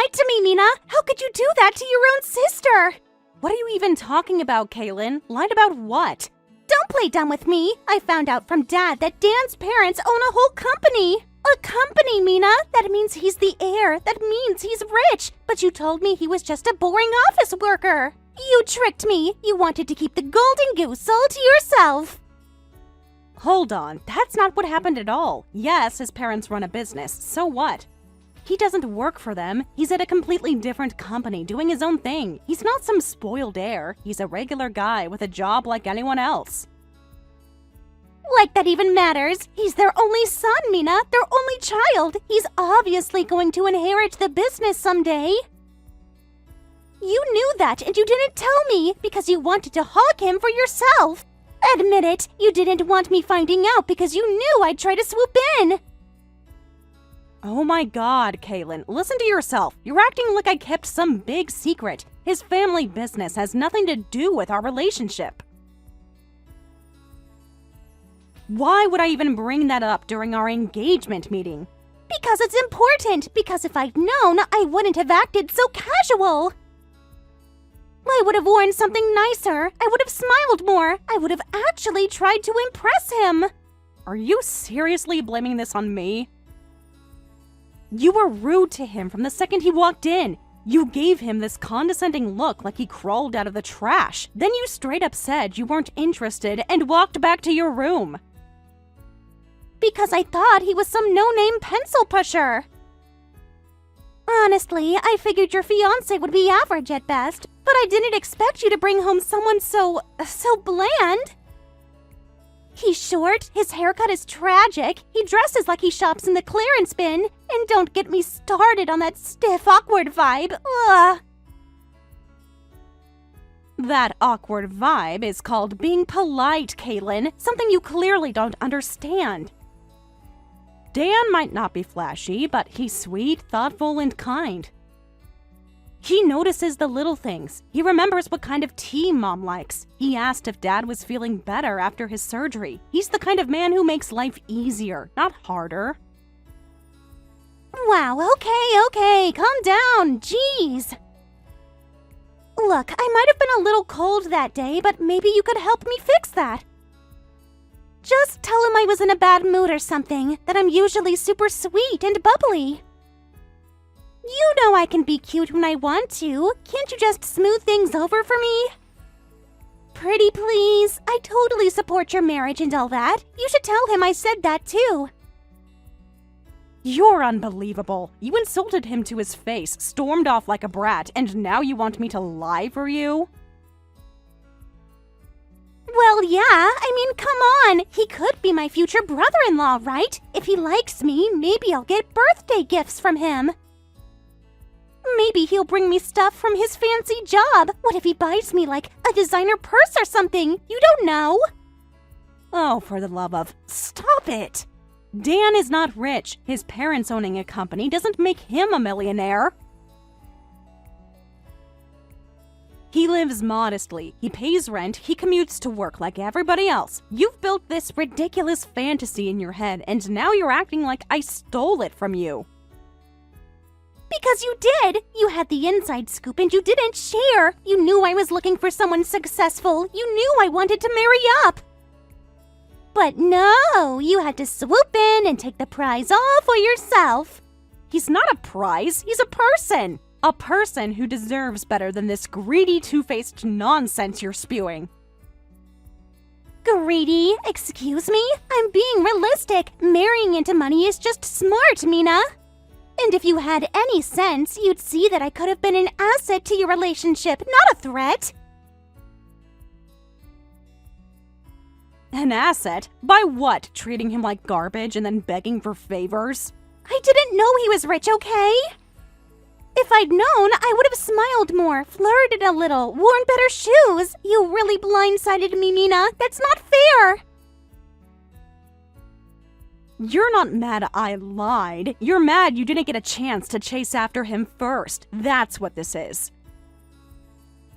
lied to me, Mina! How could you do that to your own sister? What are you even talking about, Kaylin? Lied about what? Don't play dumb with me! I found out from Dad that Dan's parents own a whole company! A company, Mina! That means he's the heir. That means he's rich! But you told me he was just a boring office worker! You tricked me! You wanted to keep the golden goose all to yourself! Hold on, that's not what happened at all. Yes, his parents run a business, so what? He doesn't work for them. He's at a completely different company doing his own thing. He's not some spoiled heir. He's a regular guy with a job like anyone else. Like that even matters. He's their only son, Mina. Their only child. He's obviously going to inherit the business someday. You knew that and you didn't tell me because you wanted to hog him for yourself. Admit it. You didn't want me finding out because you knew I'd try to swoop in. Oh my god, Kaylin, listen to yourself. You're acting like I kept some big secret. His family business has nothing to do with our relationship. Why would I even bring that up during our engagement meeting? Because it's important. Because if I'd known, I wouldn't have acted so casual. I would have worn something nicer. I would have smiled more. I would have actually tried to impress him. Are you seriously blaming this on me? You were rude to him from the second he walked in. You gave him this condescending look like he crawled out of the trash. Then you straight up said you weren't interested and walked back to your room. Because I thought he was some no-name pencil pusher. Honestly, I figured your fiancé would be average at best, but I didn't expect you to bring home someone so bland. He's short, his haircut is tragic, he dresses like he shops in the clearance bin, and don't get me started on that stiff, awkward vibe. Ugh. That awkward vibe is called being polite, Kaylin, something you clearly don't understand. Dan might not be flashy, but he's sweet, thoughtful, and kind. He notices the little things. He remembers what kind of tea Mom likes. He asked if Dad was feeling better after his surgery. He's the kind of man who makes life easier, not harder. Wow, okay, calm down, jeez. Look, I might have been a little cold that day, but maybe you could help me fix that. Just tell him I was in a bad mood or something, that I'm usually super sweet and bubbly. You know I can be cute when I want to. Can't you just smooth things over for me? Pretty please. I totally support your marriage and all that. You should tell him I said that too. You're unbelievable. You insulted him to his face, stormed off like a brat, and now you want me to lie for you? Well, yeah, I mean, come on. He could be my future brother-in-law, right? If he likes me, maybe I'll get birthday gifts from him. Maybe he'll bring me stuff from his fancy job. What if he buys me, like, a designer purse or something? You don't know. Oh, for the love of... Stop it! Dan is not rich. His parents owning a company doesn't make him a millionaire. He lives modestly, he pays rent, he commutes to work like everybody else. You've built this ridiculous fantasy in your head, and now you're acting like I stole it from you. Because you did! You had the inside scoop and you didn't share! You knew I was looking for someone successful! You knew I wanted to marry up! But no! You had to swoop in and take the prize all for yourself! He's not a prize, he's a person! A person who deserves better than this greedy, two-faced nonsense you're spewing. Greedy? Excuse me? I'm being realistic. Marrying into money is just smart, Mina. And if you had any sense, you'd see that I could have been an asset to your relationship, not a threat. An asset? By what? Treating him like garbage and then begging for favors? I didn't know he was rich, okay? If I'd known, I would have smiled more, flirted a little, worn better shoes. You really blindsided me, Mina. That's not fair. You're not mad I lied. You're mad you didn't get a chance to chase after him first. That's what this is.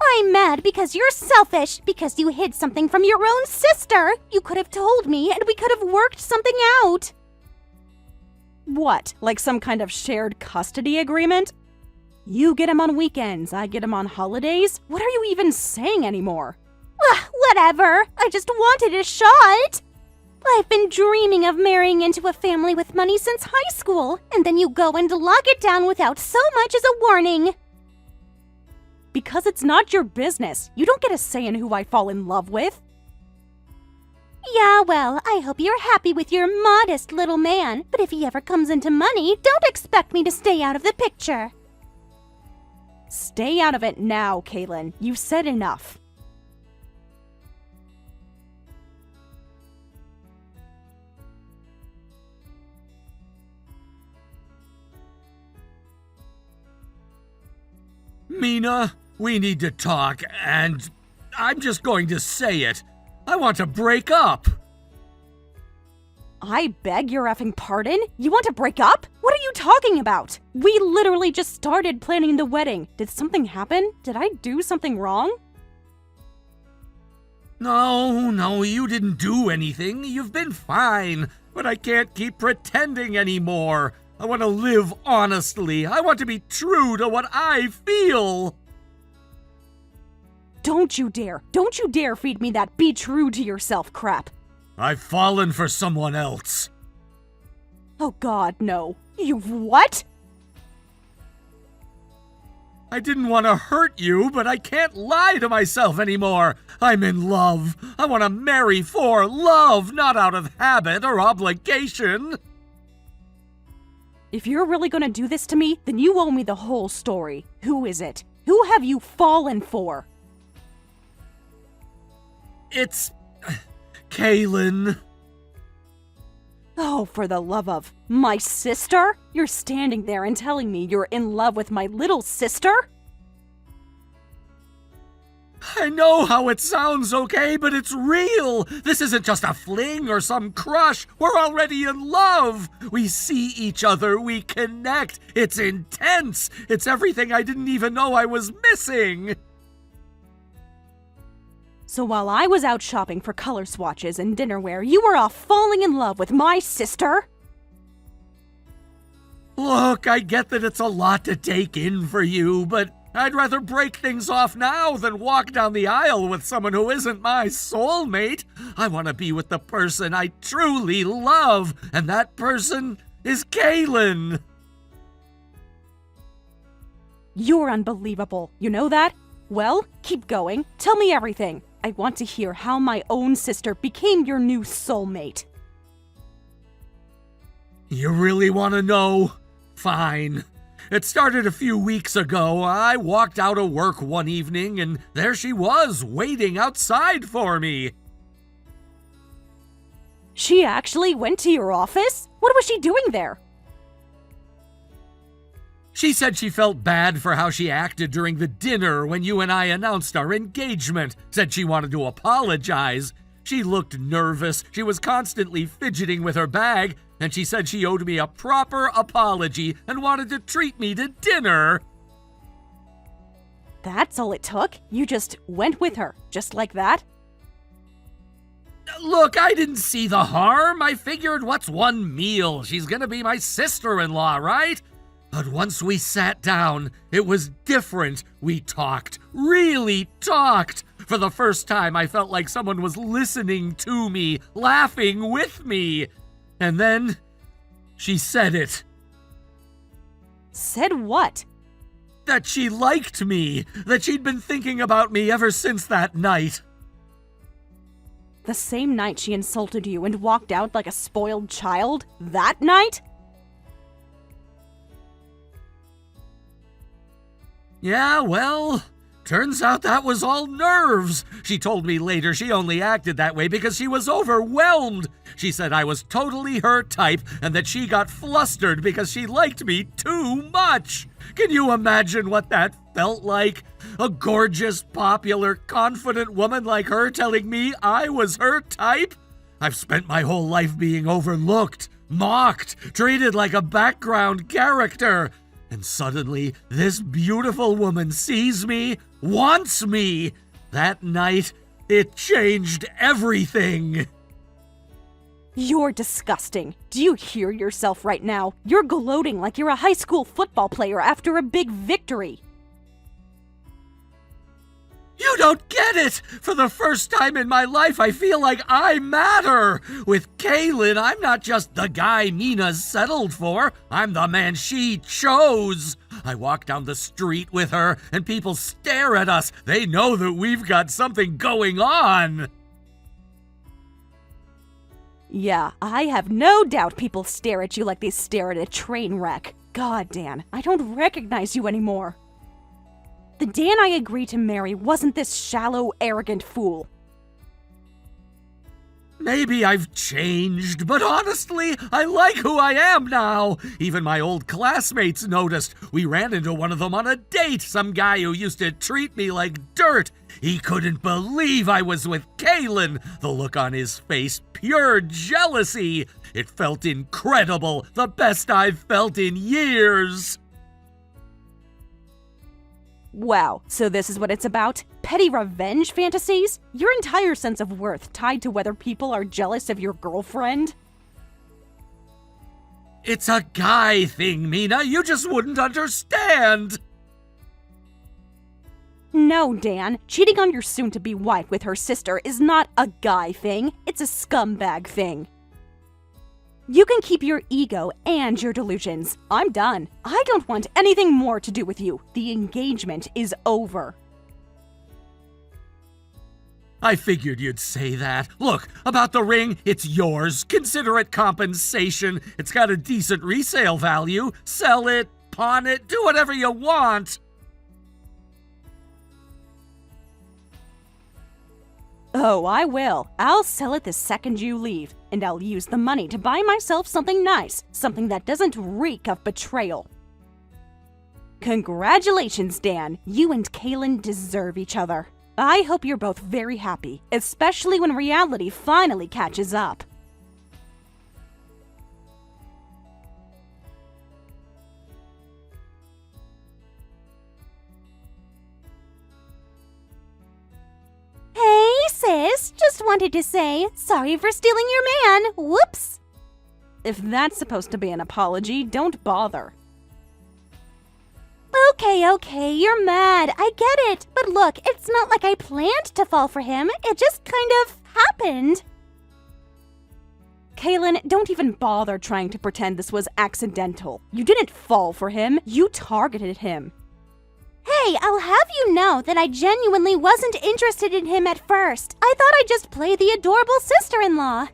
I'm mad because you're selfish, because you hid something from your own sister. You could have told me and we could have worked something out. What, like some kind of shared custody agreement? You get him on weekends, I get him on holidays. What are you even saying anymore? Whatever. I just wanted a shot. I've been dreaming of marrying into a family with money since high school, and then you go and lock it down without so much as a warning. Because it's not your business. You don't get a say in who I fall in love with. Yeah, well, I hope you're happy with your modest little man, but if he ever comes into money, don't expect me to stay out of the picture. Stay out of it now, Caitlin. You've said enough. Mina, we need to talk, and I'm just going to say it. I want to break up. I beg your effing pardon? You want to break up? What are you talking about? We literally just started planning the wedding. Did something happen? Did I do something wrong? No, you didn't do anything. You've been fine. But I can't keep pretending anymore. I want to live honestly. I want to be true to what I feel. Don't you dare feed me that be true to yourself crap. I've fallen for someone else. Oh God, no. You've what? I didn't want to hurt you, but I can't lie to myself anymore. I'm in love. I want to marry for love, not out of habit or obligation. If you're really gonna do this to me, then you owe me the whole story. Who is it? Who have you fallen for? It's Kaylin. Oh, for the love of my sister? You're standing there and telling me you're in love with my little sister? I know how it sounds, okay, but it's real. This isn't just a fling or some crush. We're already in love. We see each other. We connect. It's intense. It's everything I didn't even know I was missing. So while I was out shopping for color swatches and dinnerware, you were off falling in love with my sister? Look, I get that it's a lot to take in for you, but I'd rather break things off now than walk down the aisle with someone who isn't my soulmate. I want to be with the person I truly love, and that person is Kaylin. You're unbelievable. You know that? Well, keep going. Tell me everything. I want to hear how my own sister became your new soulmate. You really want to know? Fine. It started a few weeks ago. I walked out of work one evening, and there she was, waiting outside for me. She actually went to your office? What was she doing there? She said she felt bad for how she acted during the dinner when you and I announced our engagement. Said she wanted to apologize. She looked nervous. She was constantly fidgeting with her bag, and she said she owed me a proper apology and wanted to treat me to dinner. That's all it took? You just went with her, just like that? Look, I didn't see the harm. I figured, what's one meal? She's gonna be my sister-in-law, right? But once we sat down, it was different. We talked, really talked. For the first time, I felt like someone was listening to me, laughing with me. And then, she said it. Said what? That she liked me, that she'd been thinking about me ever since that night. The same night she insulted you and walked out like a spoiled child? That night? Yeah, well, turns out that was all nerves. She told me later she only acted that way because she was overwhelmed. She said I was totally her type and that she got flustered because she liked me too much. Can you imagine what that felt like? A gorgeous, popular, confident woman like her telling me I was her type? I've spent my whole life being overlooked, mocked, treated like a background character. And suddenly, this beautiful woman sees me, wants me. That night, it changed everything. You're disgusting. Do you hear yourself right now? You're gloating like you're a high school football player after a big victory. You don't get it! For the first time in my life, I feel like I matter! With Kaylin, I'm not just the guy Mina's settled for. I'm the man she chose! I walk down the street with her, and people stare at us. They know that we've got something going on! Yeah, I have no doubt people stare at you like they stare at a train wreck. God, Dan, I don't recognize you anymore. The Dan I agreed to marry wasn't this shallow, arrogant fool. Maybe I've changed, but honestly, I like who I am now. Even my old classmates noticed. We ran into one of them on a date, some guy who used to treat me like dirt. He couldn't believe I was with Kaylin. The look on his face, pure jealousy. It felt incredible, the best I've felt in years. Wow, so this is what it's about? Petty revenge fantasies? Your entire sense of worth tied to whether people are jealous of your girlfriend? It's a guy thing, Mina. You just wouldn't understand. No, Dan. Cheating on your soon-to-be wife with her sister is not a guy thing. It's a scumbag thing. You can keep your ego and your delusions. I'm done. I don't want anything more to do with you. The engagement is over. I figured you'd say that. Look, about the ring, it's yours. Consider it compensation. It's got a decent resale value. Sell it, pawn it, do whatever you want. Oh, I will. I'll sell it the second you leave, and I'll use the money to buy myself something nice, something that doesn't reek of betrayal. Congratulations, Dan. You and Kaylin deserve each other. I hope you're both very happy, especially when reality finally catches up. Hey, sis, just wanted to say, sorry for stealing your man. Whoops. If that's supposed to be an apology, don't bother. Okay, you're mad. I get it. But look, it's not like I planned to fall for him. It just kind of happened. Kaylin, don't even bother trying to pretend this was accidental. You didn't fall for him. You targeted him. Hey, I'll have you know that I genuinely wasn't interested in him at first. I thought I'd just play the adorable sister-in-law.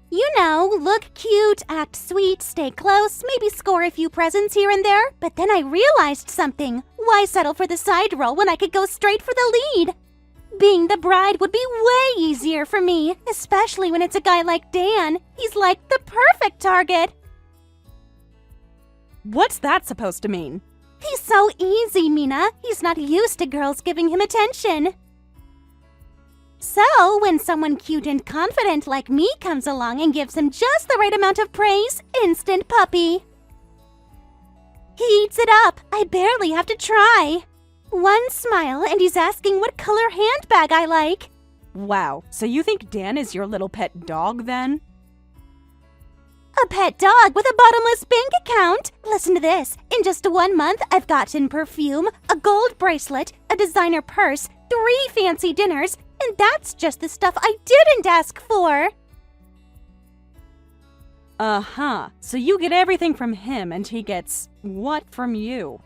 You know, look cute, act sweet, stay close, maybe score a few presents here and there. But then I realized something. Why settle for the side role when I could go straight for the lead? Being the bride would be way easier for me, especially when it's a guy like Dan. He's like the perfect target. What's that supposed to mean? He's so easy, Mina. He's not used to girls giving him attention. So, when someone cute and confident like me comes along and gives him just the right amount of praise, instant puppy. He eats it up. I barely have to try. One smile and he's asking what color handbag I like. Wow, so you think Dan is your little pet dog then? A pet dog with a bottomless bank account? Listen to this. In just 1 month, I've gotten perfume, a gold bracelet, a designer purse, 3 fancy dinners, and that's just the stuff I didn't ask for. Uh-huh. So you get everything from him and he gets what from you?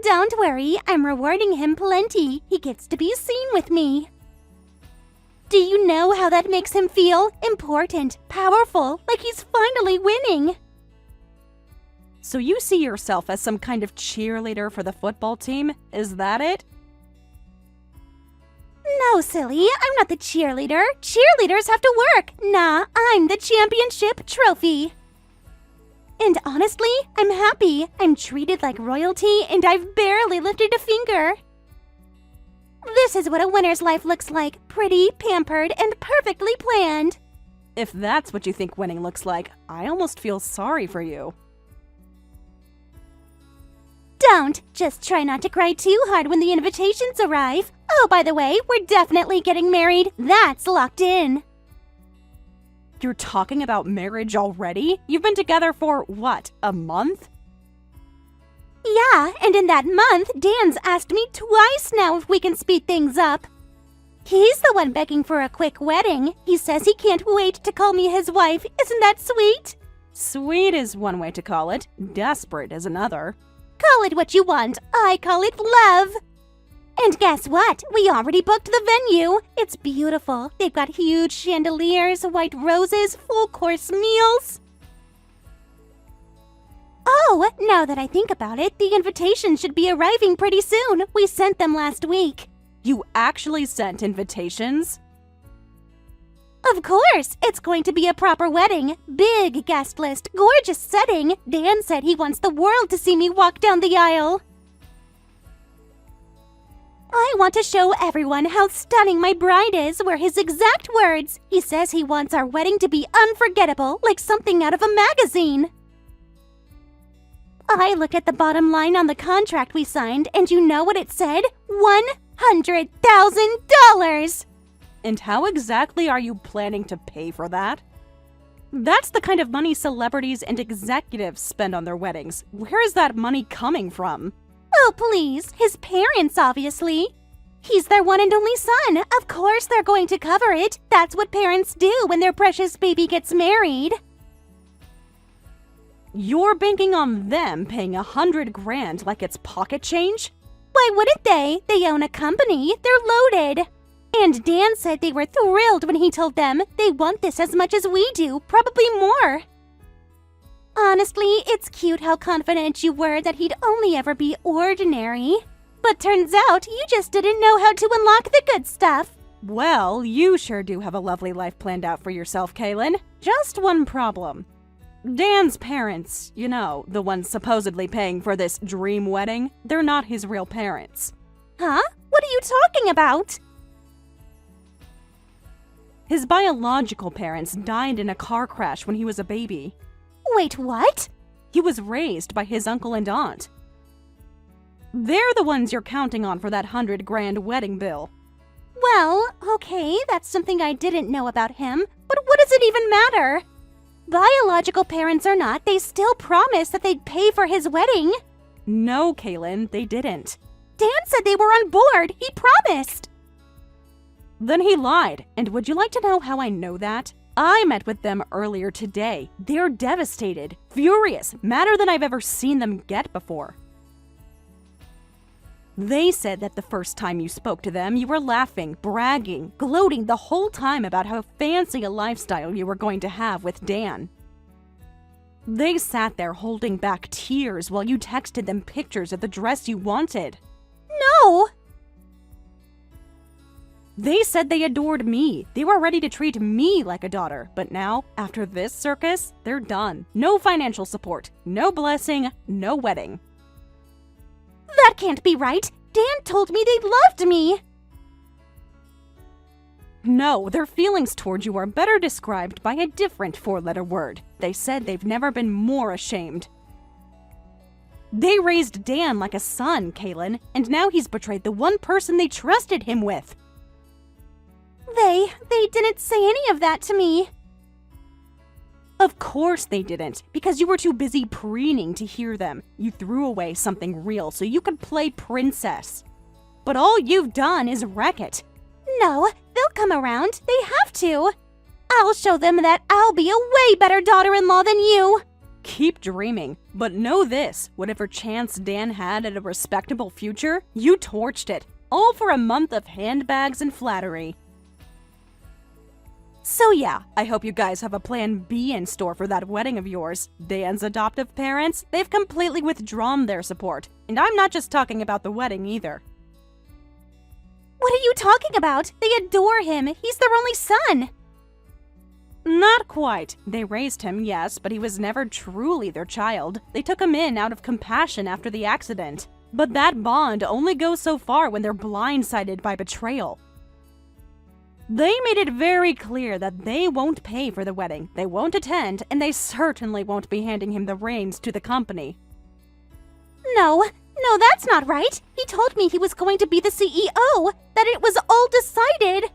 Don't worry, I'm rewarding him plenty. He gets to be seen with me. Do you know how that makes him feel? Important, powerful, like he's finally winning. So you see yourself as some kind of cheerleader for the football team? Is that it? No, silly, I'm not the cheerleader. Cheerleaders have to work. Nah, I'm the championship trophy. And honestly, I'm happy. I'm treated like royalty and I've barely lifted a finger. This is what a winner's life looks like. Pretty, pampered, and perfectly planned. If that's what you think winning looks like, I almost feel sorry for you. Don't. Just try not to cry too hard when the invitations arrive. Oh, by the way, we're definitely getting married. That's locked in. You're talking about marriage already? You've been together for, what, a month? Yeah, and in that month, Dan's asked me twice now if we can speed things up. He's the one begging for a quick wedding. He says he can't wait to call me his wife. Isn't that sweet? Sweet is one way to call it. Desperate is another. Call it what you want. I call it love. And guess what? We already booked the venue. It's beautiful. They've got huge chandeliers, white roses, full-course meals. Oh, now that I think about it, the invitations should be arriving pretty soon. We sent them last week. You actually sent invitations? Of course! It's going to be a proper wedding. Big guest list, gorgeous setting. Dan said he wants the world to see me walk down the aisle. I want to show everyone how stunning my bride is, were his exact words. He says he wants our wedding to be unforgettable, like something out of a magazine. I looked at the bottom line on the contract we signed, and you know what it said? $100,000! And how exactly are you planning to pay for that? That's the kind of money celebrities and executives spend on their weddings. Where is that money coming from? Oh, please. His parents, obviously. He's their one and only son. Of course they're going to cover it. That's what parents do when their precious baby gets married. You're banking on them paying $100,000 like it's pocket change? Why wouldn't they? They own a company. They're loaded. And Dan said they were thrilled when he told them they want this as much as we do, probably more. Honestly, it's cute how confident you were that he'd only ever be ordinary. But turns out you just didn't know how to unlock the good stuff. Well, you sure do have a lovely life planned out for yourself, Kaylin. Just one problem. Dan's parents, you know, the ones supposedly paying for this dream wedding, they're not his real parents. Huh? What are you talking about? His biological parents died in a car crash when he was a baby. Wait, what? He was raised by his uncle and aunt. They're the ones you're counting on for that $100,000 wedding bill. Well, okay, that's something I didn't know about him, but what does it even matter? Biological parents or not, they still promised that they'd pay for his wedding. No, Kaylin, they didn't. Dan said they were on board. He promised. Then he lied. And would you like to know how I know that? I met with them earlier today. They're devastated, furious, madder than I've ever seen them get before. They said that the first time you spoke to them, you were laughing, bragging, gloating the whole time about how fancy a lifestyle you were going to have with Dan. They sat there holding back tears while you texted them pictures of the dress you wanted. No! They said they adored me. They were ready to treat me like a daughter. But now, after this circus, they're done. No financial support, no blessing, no wedding. That can't be right. Dan told me they loved me. No, their feelings towards you are better described by a different four-letter word. They said they've never been more ashamed. They raised Dan like a son, Kaylin, and now he's betrayed the one person they trusted him with. They didn't say any of that to me. Of course they didn't, because you were too busy preening to hear them. You threw away something real so you could play princess. But all you've done is wreck it. No, they'll come around. They have to. I'll show them that I'll be a way better daughter-in-law than you. Keep dreaming, but know this, whatever chance Dan had at a respectable future, you torched it, all for a month of handbags and flattery. So yeah, I hope you guys have a plan B in store for that wedding of yours. Dan's adoptive parents, they've completely withdrawn their support. And I'm not just talking about the wedding either. What are you talking about? They adore him. He's their only son. Not quite. They raised him, yes, but he was never truly their child. They took him in out of compassion after the accident. But that bond only goes so far when they're blindsided by betrayal. They made it very clear that they won't pay for the wedding, they won't attend, and they certainly won't be handing him the reins to the company. No, No, that's not right. He told me he was going to be the CEO, that it was all decided.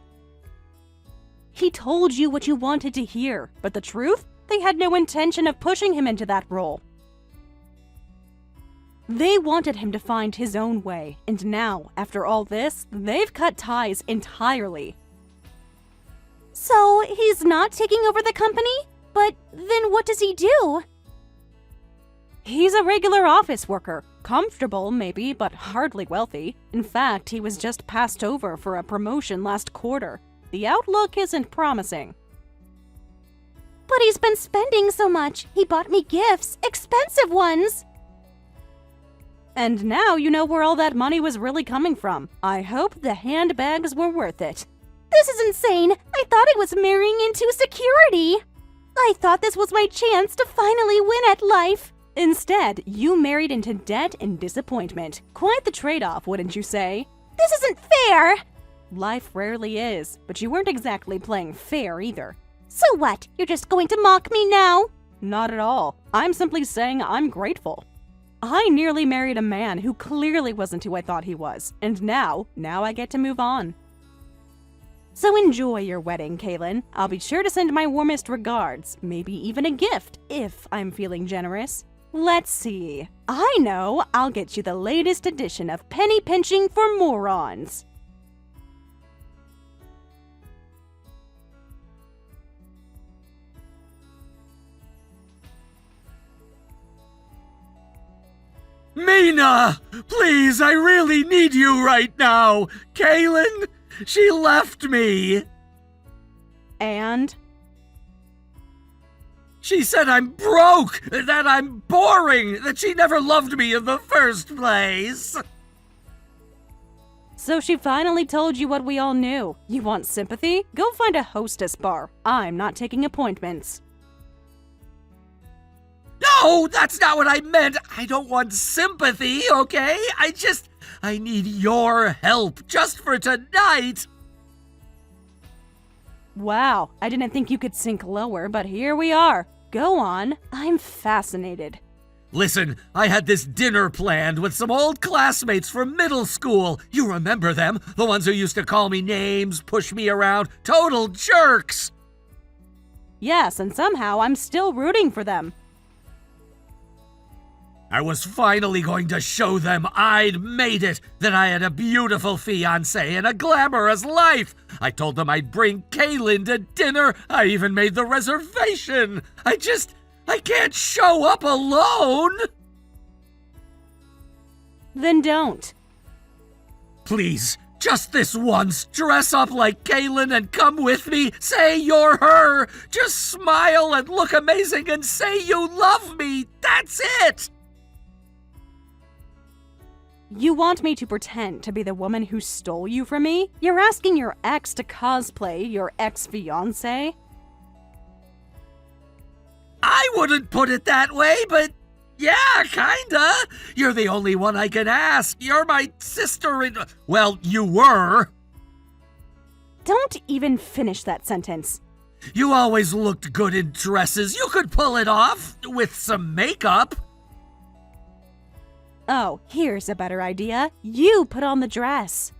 He told you what you wanted to hear, but the truth? They had no intention of pushing him into that role. They wanted him to find his own way, and now, after all this, they've cut ties entirely. So, he's not taking over the company? But then what does he do? He's a regular office worker. Comfortable, maybe, but hardly wealthy. In fact, he was just passed over for a promotion last quarter. The outlook isn't promising. But he's been spending so much. He bought me gifts, expensive ones. And now you know where all that money was really coming from. I hope the handbags were worth it. This is insane. I thought I was marrying into security. I thought this was my chance to finally win at life. Instead, you married into debt and disappointment. Quite the trade-off, wouldn't you say? This isn't fair. Life rarely is, but you weren't exactly playing fair either. So what? You're just going to mock me now? Not at all. I'm simply saying I'm grateful. I nearly married a man who clearly wasn't who I thought he was, and now I get to move on. So enjoy your wedding, Kaylin. I'll be sure to send my warmest regards, maybe even a gift, if I'm feeling generous. Let's see. I know, I'll get you the latest edition of Penny Pinching for Morons. Mina! Please, I really need you right now! Kaylin, she left me! And? She said I'm broke, that I'm boring, that she never loved me in the first place! So she finally told you what we all knew. You want sympathy? Go find a hostess bar. I'm not taking appointments. No, that's not what I meant. I don't want sympathy, okay? I need your help just for tonight. Wow, I didn't think you could sink lower, but here we are. Go on. I'm fascinated. Listen, I had this dinner planned with some old classmates from middle school. You remember them? The ones who used to call me names, push me around, total jerks. Yes, and somehow I'm still rooting for them. I was finally going to show them I'd made it, that I had a beautiful fiancé and a glamorous life. I told them I'd bring Kaylin to dinner. I even made the reservation. I can't show up alone. Then don't. Please, just this once, dress up like Kaylin and come with me. Say you're her. Just smile and look amazing and say you love me. That's it. You want me to pretend to be the woman who stole you from me? You're asking your ex to cosplay your ex-fiancé? I wouldn't put it that way, but yeah, kinda. You're the only one I can ask. You're my sister in... Well, you were. Don't even finish that sentence. You always looked good in dresses. You could pull it off with some makeup. Oh, here's a better idea. You put on the dress.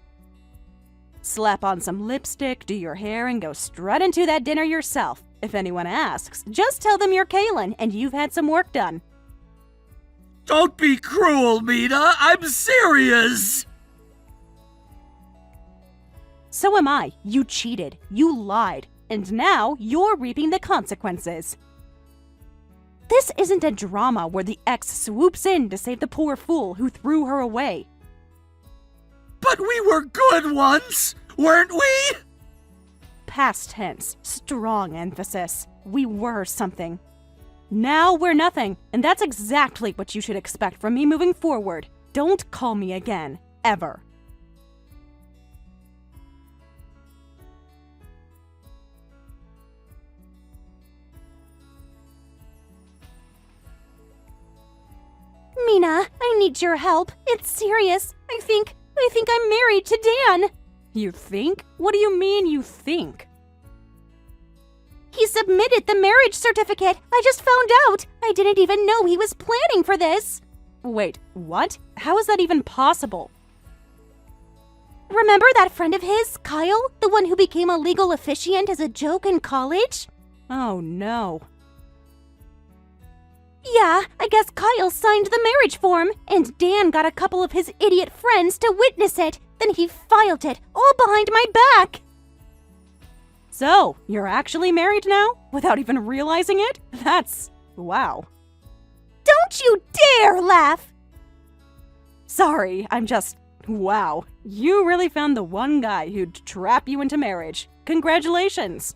Slap on some lipstick, do your hair, and go strut into that dinner yourself. If anyone asks, just tell them you're Kaylin and you've had some work done. Don't be cruel, Mina. I'm serious. So am I. You cheated. You lied. And now you're reaping the consequences. This isn't a drama where the ex swoops in to save the poor fool who threw her away. But we were good once, weren't we? Past tense, strong emphasis. We were something. Now we're nothing, and that's exactly what you should expect from me moving forward. Don't call me again, ever. Mina, I need your help. It's serious. I think I'm married to Dan. You think? What do you mean you think? He submitted the marriage certificate. I just found out. I didn't even know he was planning for this. Wait, what? How is that even possible? Remember that friend of his, Kyle? The one who became a legal officiant as a joke in college? Oh no. Yeah, I guess Kyle signed the marriage form, and Dan got a couple of his idiot friends to witness it. Then he filed it, all behind my back. So, you're actually married now? Without even realizing it? Wow. Don't you dare laugh! Sorry, wow. You really found the one guy who'd trap you into marriage. Congratulations.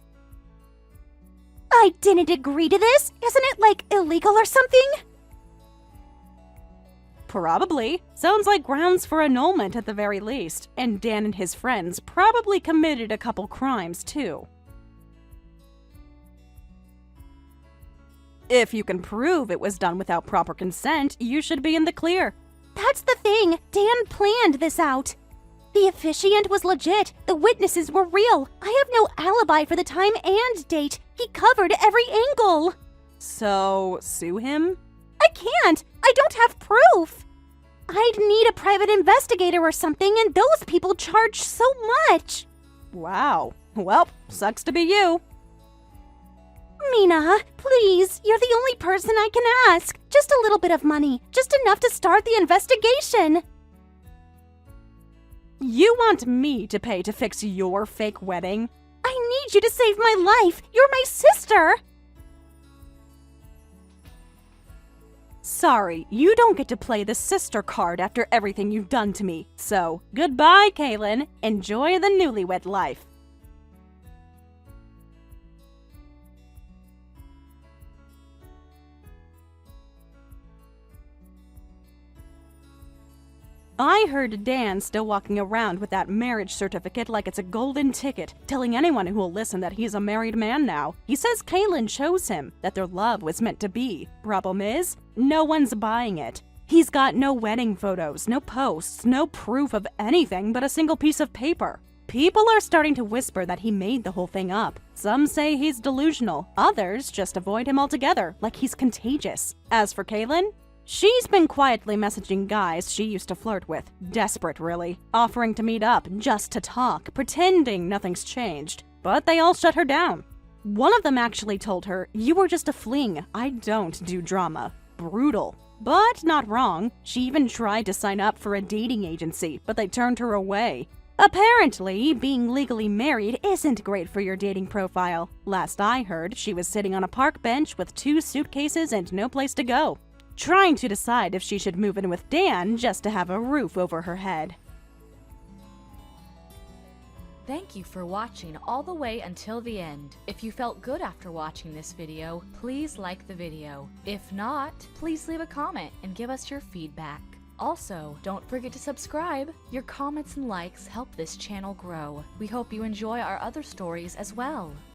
I didn't agree to this. Isn't it, illegal or something? Probably. Sounds like grounds for annulment at the very least. And Dan and his friends probably committed a couple crimes, too. If you can prove it was done without proper consent, you should be in the clear. That's the thing. Dan planned this out. The officiant was legit. The witnesses were real. I have no alibi for the time and date. He covered every angle. So, sue him? I can't. I don't have proof. I'd need a private investigator or something, and those people charge so much. Wow. Well, sucks to be you. Mina, please, you're the only person I can ask. Just a little bit of money. Just enough to start the investigation. You want me to pay to fix your fake wedding? I need you to save my life. You're my sister. Sorry, you don't get to play the sister card after everything you've done to me. So, goodbye, Kaylin. Enjoy the newlywed life. I heard Dan still walking around with that marriage certificate like it's a golden ticket, telling anyone who will listen that he's a married man now. He says Kaylin chose him, that their love was meant to be. Problem is, no one's buying it. He's got no wedding photos, no posts, no proof of anything but a single piece of paper. People are starting to whisper that he made the whole thing up. Some say he's delusional, others just avoid him altogether, like he's contagious. As for Kaylin, she's been quietly messaging guys she used to flirt with. Desperate, really. Offering to meet up just to talk, pretending nothing's changed. But they all shut her down. One of them actually told her, "You were just a fling. I don't do drama." Brutal. But not wrong. She even tried to sign up for a dating agency, but they turned her away. Apparently, being legally married isn't great for your dating profile. Last I heard, she was sitting on a park bench with 2 suitcases and no place to go, trying to decide if she should move in with Dan just to have a roof over her head. Thank you for watching all the way until the end. If you felt good after watching this video, please like the video. If not, please leave a comment and give us your feedback. Also, don't forget to subscribe. Your comments and likes help this channel grow. We hope you enjoy our other stories as well.